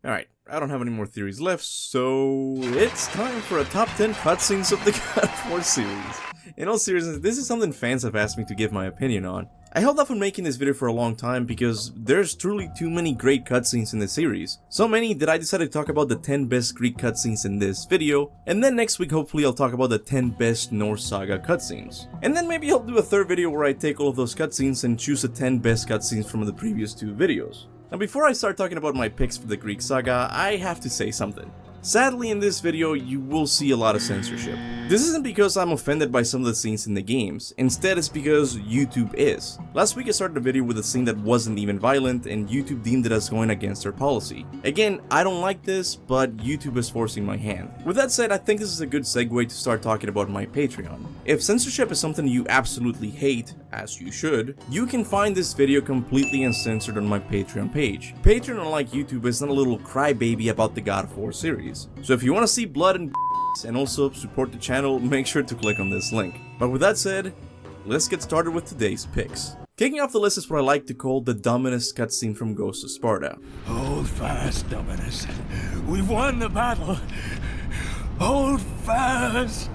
Alright, I don't have any more theories left, so it's time for a top 10 cutscenes of the God of War series. In all seriousness, this is something fans have asked me to give my opinion on. I held off on making this video for a long time because there's truly too many great cutscenes in the series. So many that I decided to talk about the 10 best Greek cutscenes in this video, and then next week hopefully I'll talk about the 10 best Norse Saga cutscenes. And then maybe I'll do a third video where I take all of those cutscenes and choose the 10 best cutscenes from the previous 2 videos. Now before I start talking about my picks for the Greek Saga, I have to say something. Sadly, in this video, you will see a lot of censorship. This isn't because I'm offended by some of the scenes in the games, instead it's because YouTube is. Last week I started a video with a scene that wasn't even violent, and YouTube deemed it as going against their policy. Again, I don't like this, but YouTube is forcing my hand. With that said, I think this is a good segue to start talking about my Patreon. If censorship is something you absolutely hate, as you should, you can find this video completely uncensored on my Patreon page. Patreon, unlike YouTube, is not a little crybaby about the God of War series. So if you want to see blood and also support the channel, make sure to click on this link. But with that said, let's get started with today's picks. Kicking off the list is what I like to call the Dominus cutscene from Ghost of Sparta. Hold fast, Dominus. We've won the battle. Hold fast.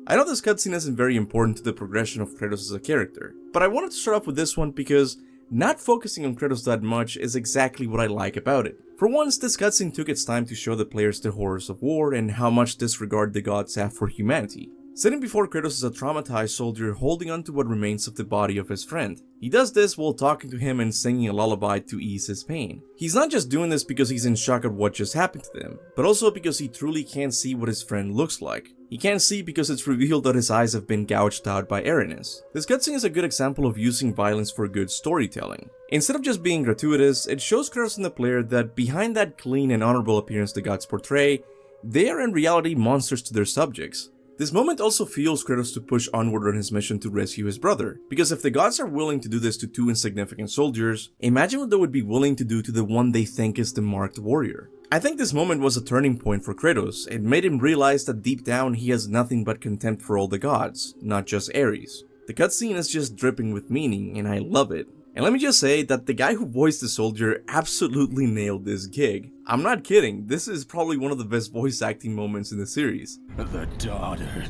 I know this cutscene isn't very important to the progression of Kratos as a character, but I wanted to start off with this one because not focusing on Kratos that much is exactly what I like about it. For once, this cutscene took its time to show the players the horrors of war and how much disregard the gods have for humanity. Sitting before Kratos is a traumatized soldier holding onto what remains of the body of his friend. He does this while talking to him and singing a lullaby to ease his pain. He's not just doing this because he's in shock at what just happened to them, but also because he truly can't see what his friend looks like. He can't see because it's revealed that his eyes have been gouged out by Erinis. This cutscene is a good example of using violence for good storytelling. Instead of just being gratuitous, it shows Kratos and the player that behind that clean and honorable appearance the gods portray, they are in reality monsters to their subjects. This moment also fuels Kratos to push onward on his mission to rescue his brother, because if the gods are willing to do this to 2 insignificant soldiers, imagine what they would be willing to do to the one they think is the marked warrior. I think this moment was a turning point for Kratos. It made him realize that deep down he has nothing but contempt for all the gods, not just Ares. The cutscene is just dripping with meaning, and I love it. And let me just say that the guy who voiced the soldier absolutely nailed this gig. I'm not kidding, this is probably one of the best voice acting moments in the series. The daughter.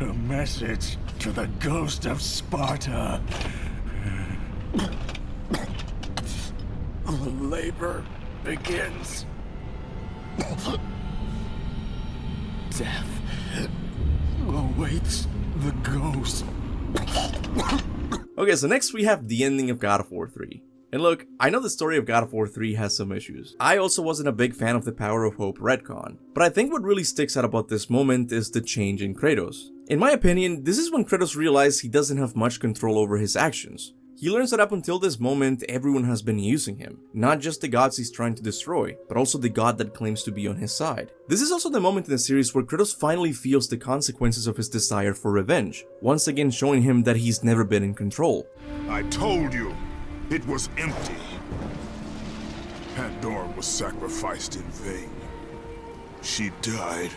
A message to the ghost of Sparta. The labor begins. Death awaits the ghost. Okay, so next we have the ending of God of War 3. And look, I know the story of God of War 3 has some issues. I also wasn't a big fan of the Power of Hope retcon, but I think what really sticks out about this moment is the change in Kratos. In my opinion, this is when Kratos realized he doesn't have much control over his actions. He learns that up until this moment, everyone has been using him. Not just the gods he's trying to destroy, but also the god that claims to be on his side. This is also the moment in the series where Kratos finally feels the consequences of his desire for revenge, once again showing him that he's never been in control. I told you, it was empty. Pandora was sacrificed in vain. She died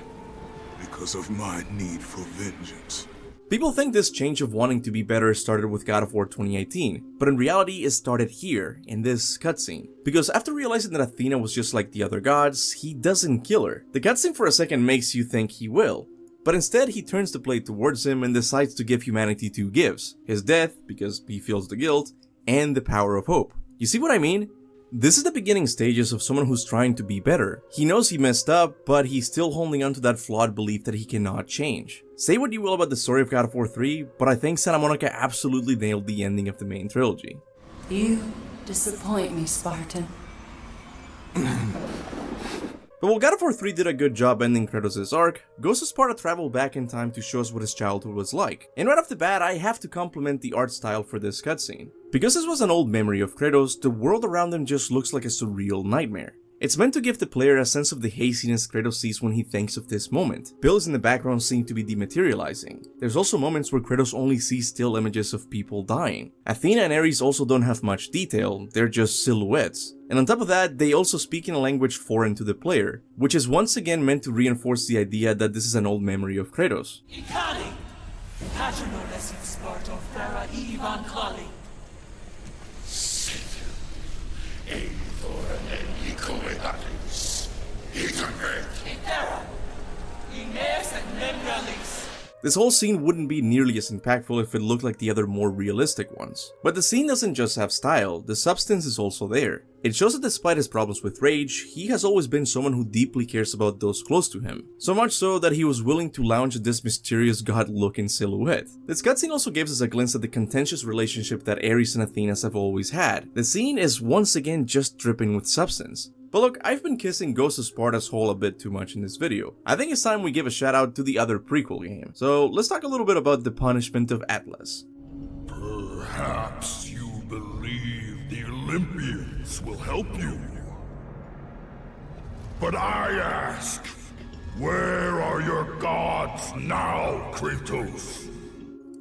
because of my need for vengeance. People think this change of wanting to be better started with God of War 2018, but in reality it started here, in this cutscene. Because after realizing that Athena was just like the other gods, he doesn't kill her. The cutscene for a second makes you think he will, but instead he turns the blade towards him and decides to give humanity 2 gifts: his death, because he feels the guilt, and the power of hope. You see what I mean? This is the beginning stages of someone who's trying to be better. He knows he messed up, but he's still holding on to that flawed belief that he cannot change. Say what you will about the story of God of War 3, but I think Santa Monica absolutely nailed the ending of the main trilogy. You disappoint me, Spartan. But while God of War 3 did a good job ending Kratos' arc, Ghost of Sparta traveled back in time to show us what his childhood was like. And right off the bat, I have to compliment the art style for this cutscene. Because this was an old memory of Kratos, the world around him just looks like a surreal nightmare. It's meant to give the player a sense of the haziness Kratos sees when he thinks of this moment. Buildings in the background seem to be dematerializing. There's also moments where Kratos only sees still images of people dying. Athena and Ares also don't have much detail, they're just silhouettes. And on top of that, they also speak in a language foreign to the player, which is once again meant to reinforce the idea that this is an old memory of Kratos. Aim for an This whole scene wouldn't be nearly as impactful if it looked like the other more realistic ones. But the scene doesn't just have style, the substance is also there. It shows that despite his problems with rage, he has always been someone who deeply cares about those close to him. So much so that he was willing to lounge in this mysterious god-looking silhouette. This cutscene also gives us a glimpse at the contentious relationship that Ares and Athenas have always had. The scene is once again just dripping with substance. But look, I've been kissing Ghost of Sparta's hole a bit too much in this video. I think it's time we give a shout out to the other prequel game. So let's talk a little bit about the punishment of Atlas. Perhaps you believe the Olympians will help you. But I ask, where are your gods now, Kratos?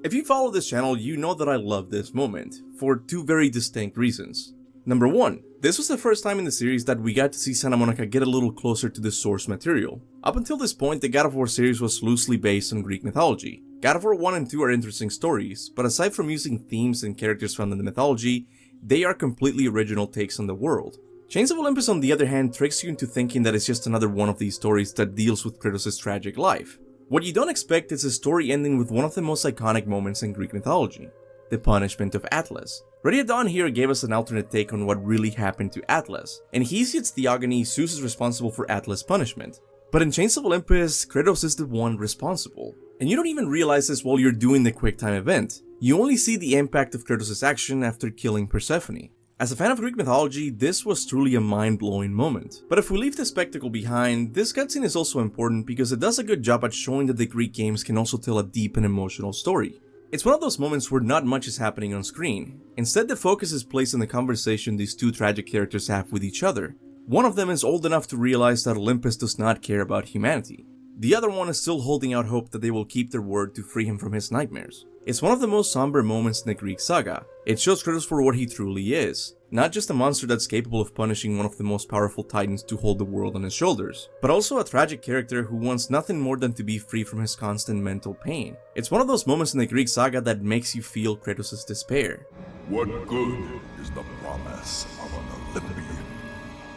If you follow this channel, you know that I love this moment, for two very distinct reasons. Number 1, this was the first time in the series that we got to see Santa Monica get a little closer to the source material. Up until this point, the God of War series was loosely based on Greek mythology. God of War 1 and 2 are interesting stories, but aside from using themes and characters found in the mythology, they are completely original takes on the world. Chains of Olympus, on the other hand, tricks you into thinking that it's just another one of these stories that deals with Kratos' tragic life. What you don't expect is a story ending with one of the most iconic moments in Greek mythology, the punishment of Atlas. Ready at Dawn here gave us an alternate take on what really happened to Atlas. In Hesiod's Theogony, Zeus is responsible for Atlas' punishment. But in Chains of Olympus, Kratos is the one responsible. And you don't even realize this while you're doing the QuickTime event. You only see the impact of Kratos' action after killing Persephone. As a fan of Greek mythology, this was truly a mind-blowing moment. But if we leave the spectacle behind, this cutscene is also important because it does a good job at showing that the Greek games can also tell a deep and emotional story. It's one of those moments where not much is happening on screen. Instead, the focus is placed on the conversation these two tragic characters have with each other. One of them is old enough to realize that Olympus does not care about humanity. The other one is still holding out hope that they will keep their word to free him from his nightmares. It's one of the most somber moments in the Greek saga. It shows Kratos for what he truly is. Not just a monster that's capable of punishing one of the most powerful titans to hold the world on his shoulders, but also a tragic character who wants nothing more than to be free from his constant mental pain. It's one of those moments in the Greek saga that makes you feel Kratos' despair. What good is the promise of an Olympian?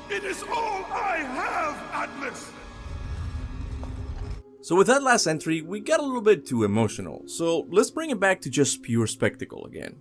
It is all I have, Atlas! So with that last entry, we got a little bit too emotional, so let's bring it back to just pure spectacle again.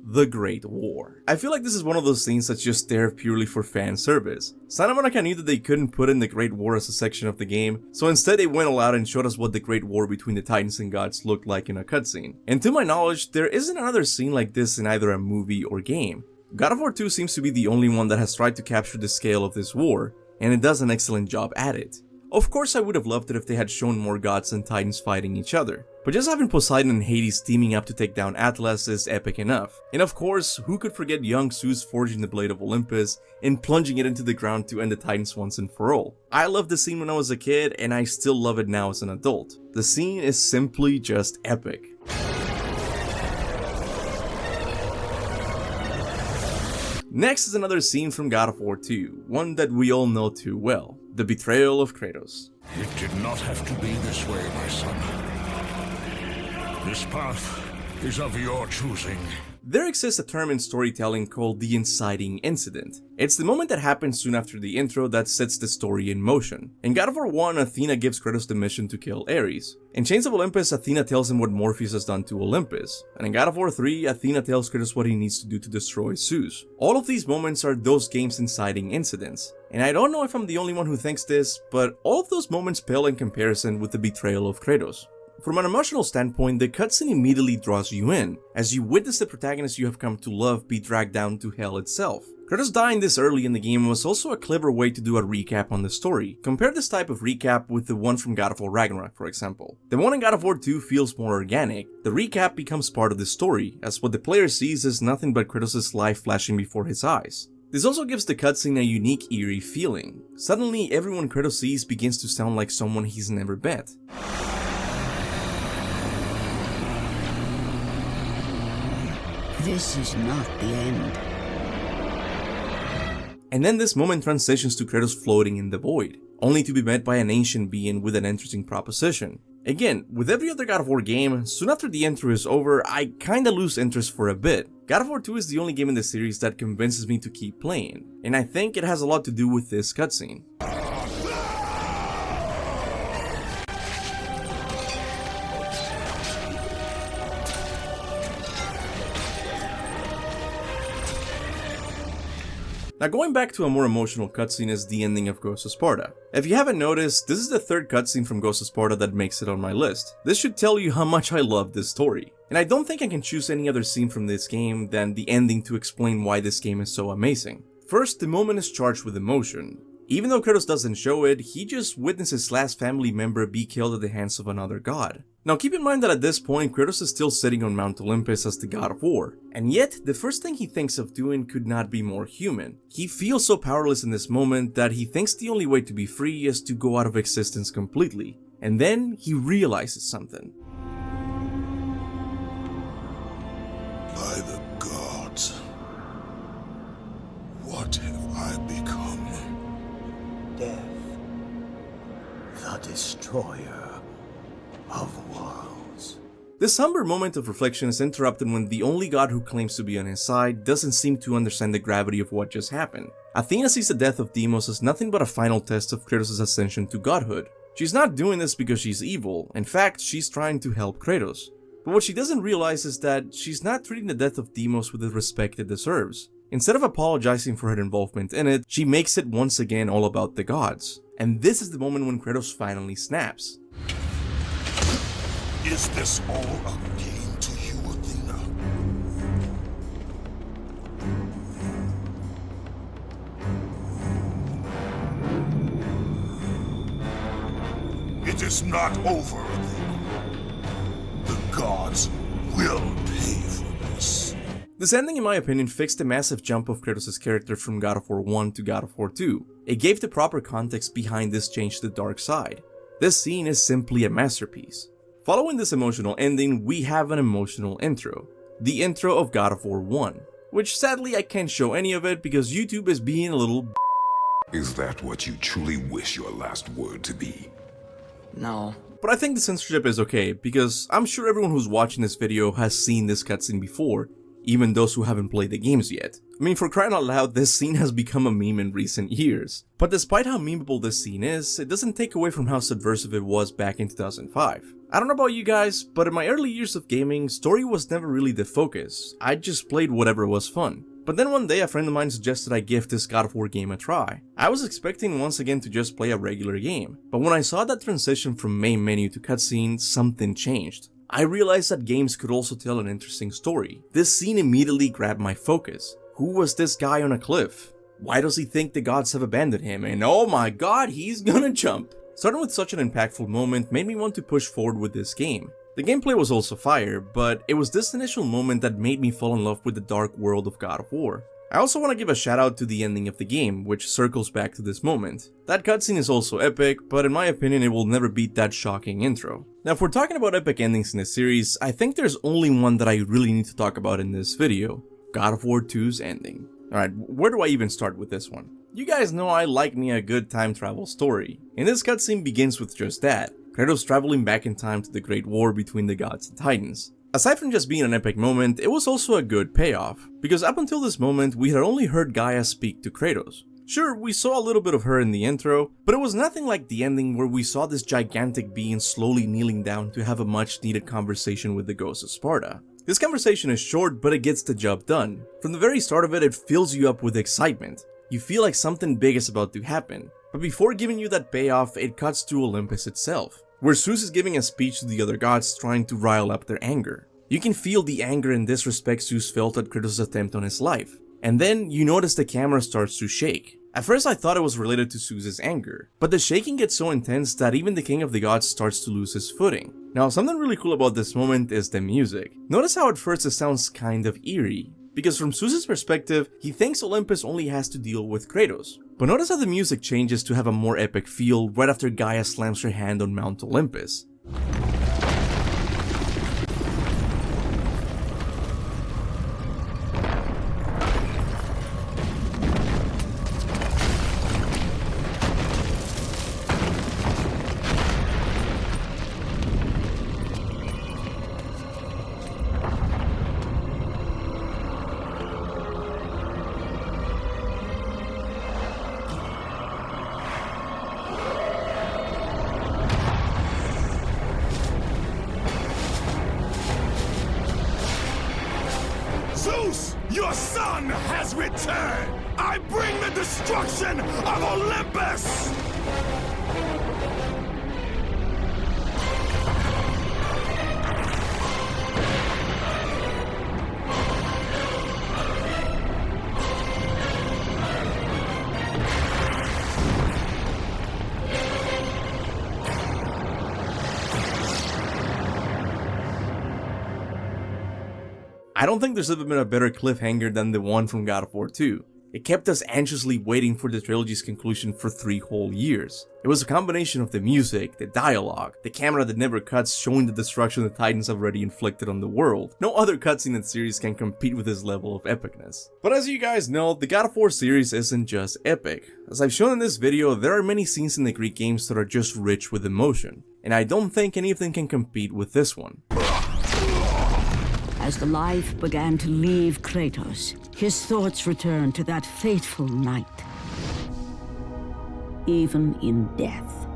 The Great War. I feel like this is one of those scenes that's just there purely for fan service. Santa Monica knew that they couldn't put in the Great War as a section of the game, so instead they went all out and showed us what the Great War between the Titans and Gods looked like in a cutscene. And to my knowledge, there isn't another scene like this in either a movie or game. God of War 2 seems to be the only one that has tried to capture the scale of this war, and it does an excellent job at it. Of course, I would have loved it if they had shown more gods and titans fighting each other, but just having Poseidon and Hades teaming up to take down Atlas is epic enough. And of course, who could forget young Zeus forging the blade of Olympus and plunging it into the ground to end the titans once and for all. I loved the scene when I was a kid, and I still love it now as an adult. The scene is simply just epic. Next is another scene from God of War 2, one that we all know too well, the betrayal of Kratos. It did not have to be this way, my son. This path is of your choosing. There exists a term in storytelling called the inciting incident. It's the moment that happens soon after the intro that sets the story in motion. In God of War 1, Athena gives Kratos the mission to kill Ares. In Chains of Olympus, Athena tells him what Morpheus has done to Olympus. And in God of War 3, Athena tells Kratos what he needs to do to destroy Zeus. All of these moments are those games' inciting incidents. And I don't know if I'm the only one who thinks this, but all of those moments pale in comparison with the betrayal of Kratos. From an emotional standpoint, the cutscene immediately draws you in, as you witness the protagonist you have come to love be dragged down to hell itself. Kratos dying this early in the game was also a clever way to do a recap on the story. Compare this type of recap with the one from God of War Ragnarok, for example. The one in God of War 2 feels more organic. The recap becomes part of the story, as what the player sees is nothing but Kratos' life flashing before his eyes. This also gives the cutscene a unique, eerie feeling. Suddenly, everyone Kratos sees begins to sound like someone he's never met. This is not the end. And then this moment transitions to Kratos floating in the void, only to be met by an ancient being with an interesting proposition. Again, with every other God of War game, soon after the intro is over, I kinda lose interest for a bit. God of War 2 is the only game in the series that convinces me to keep playing, and I think it has a lot to do with this cutscene. Now going back to a more emotional cutscene is the ending of Ghost of Sparta. If you haven't noticed, this is the third cutscene from Ghost of Sparta that makes it on my list. This should tell you how much I love this story. And I don't think I can choose any other scene from this game than the ending to explain why this game is so amazing. First, the moment is charged with emotion. Even though Kratos doesn't show it, he just witnesses his last family member be killed at the hands of another god. Now keep in mind that at this point, Kratos is still sitting on Mount Olympus as the god of war, and yet the first thing he thinks of doing could not be more human. He feels so powerless in this moment that he thinks the only way to be free is to go out of existence completely, and then he realizes something. By the gods, what have I become? Death, the destroyer of worlds. This somber moment of reflection is interrupted when the only god who claims to be on his side doesn't seem to understand the gravity of what just happened. Athena sees the death of Deimos as nothing but a final test of Kratos' ascension to godhood. She's not doing this because she's evil, in fact, she's trying to help Kratos. But what she doesn't realize is that she's not treating the death of Deimos with the respect it deserves. Instead of apologizing for her involvement in it, she makes it once again all about the gods. And this is the moment when Kratos finally snaps. Is this all a game to you, Athena? It is not over, Athena. The gods will pay for this. This ending, in my opinion, fixed the massive jump of Kratos' character from God of War 1 to God of War 2. It gave the proper context behind this change to the dark side. This scene is simply a masterpiece. Following this emotional ending, we have an emotional intro. The intro of God of War 1. Which sadly I can't show any of it because YouTube is being a little Is that what you truly wish your last word to be? No. But I think the censorship is okay because I'm sure everyone who's watching this video has seen this cutscene before, even those who haven't played the games yet. I mean, for crying out loud, this scene has become a meme in recent years. But despite how memeable this scene is, it doesn't take away from how subversive it was back in 2005. I don't know about you guys, but in my early years of gaming, story was never really the focus. I just played whatever was fun. But then one day a friend of mine suggested I give this God of War game a try. I was expecting once again to just play a regular game, but when I saw that transition from main menu to cutscene, something changed. I realized that games could also tell an interesting story. This scene immediately grabbed my focus. Who was this guy on a cliff? Why does he think the gods have abandoned him? And oh my god, he's gonna jump! Starting with such an impactful moment made me want to push forward with this game. The gameplay was also fire, but it was this initial moment that made me fall in love with the dark world of God of War. I also want to give a shout out to the ending of the game, which circles back to this moment. That cutscene is also epic, but in my opinion it will never beat that shocking intro. Now if we're talking about epic endings in this series, I think there's only one that I really need to talk about in this video. God of War 2's ending. Alright, where do I even start with this one? You guys know I like me a good time travel story, and this cutscene begins with just that. Kratos traveling back in time to the Great War between the gods and titans. Aside from just being an epic moment, it was also a good payoff, because up until this moment we had only heard Gaia speak to Kratos. Sure, we saw a little bit of her in the intro, but it was nothing like the ending where we saw this gigantic being slowly kneeling down to have a much needed conversation with the Ghost of Sparta. This conversation is short, but it gets the job done. From the very start of it, it fills you up with excitement. You feel like something big is about to happen. But before giving you that payoff, it cuts to Olympus itself, where Zeus is giving a speech to the other gods trying to rile up their anger. You can feel the anger and disrespect Zeus felt at Kratos' attempt on his life. And then you notice the camera starts to shake. At first I thought it was related to Zeus' anger, but the shaking gets so intense that even the king of the gods starts to lose his footing. Now something really cool about this moment is the music. Notice how at first it sounds kind of eerie, because from Zeus' perspective, he thinks Olympus only has to deal with Kratos. But notice how the music changes to have a more epic feel right after Gaia slams her hand on Mount Olympus. destruction of Olympus! I don't think there's ever been a better cliffhanger than the one from God of War 2. It kept us anxiously waiting for the trilogy's conclusion for 3 whole years. It was a combination of the music, the dialogue, the camera that never cuts showing the destruction the Titans have already inflicted on the world. No other cutscene in the series can compete with this level of epicness. But as you guys know, the God of War series isn't just epic. As I've shown in this video, there are many scenes in the Greek games that are just rich with emotion, and I don't think any of them can compete with this one. As the life began to leave Kratos, his thoughts returned to that fateful night. Even in death,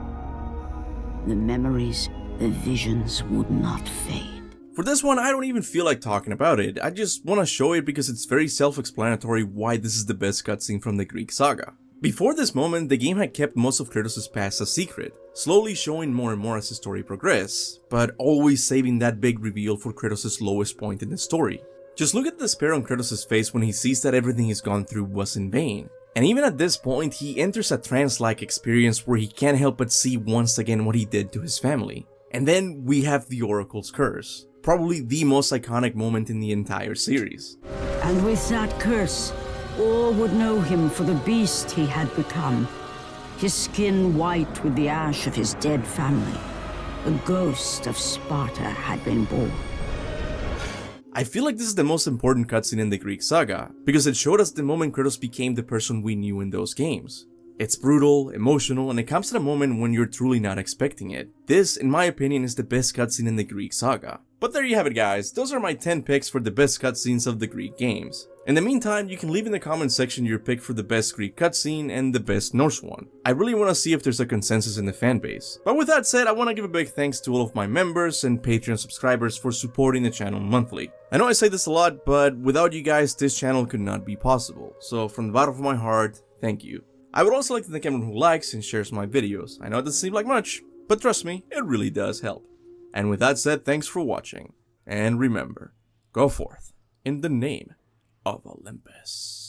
the memories, the visions would not fade. For this one, I don't even feel like talking about it. I just want to show it because it's very self-explanatory why this is the best cutscene from the Greek saga. Before this moment, the game had kept most of Kratos' past a secret, slowly showing more and more as the story progressed, but always saving that big reveal for Kratos' lowest point in the story. Just look at the despair on Kratos' face when he sees that everything he's gone through was in vain. And even at this point, he enters a trance-like experience where he can't help but see once again what he did to his family. And then we have the Oracle's curse, probably the most iconic moment in the entire series. And with that curse, all would know him for the beast he had become. His skin white with the ash of his dead family. The ghost of Sparta had been born. I feel like this is the most important cutscene in the Greek saga, because it showed us the moment Kratos became the person we knew in those games. It's brutal, emotional, and it comes at a moment when you're truly not expecting it. This, in my opinion, is the best cutscene in the Greek saga. But there you have it guys, those are my 10 picks for the best cutscenes of the Greek games. In the meantime, you can leave in the comment section your pick for the best Greek cutscene and the best Norse one. I really want to see if there's a consensus in the fanbase. But with that said, I want to give a big thanks to all of my members and Patreon subscribers for supporting the channel monthly. I know I say this a lot, but without you guys, this channel could not be possible. So from the bottom of my heart, thank you. I would also like to thank everyone who likes and shares my videos. I know it doesn't seem like much, but trust me, it really does help. And with that said, thanks for watching. And remember, go forth in the name of Olympus.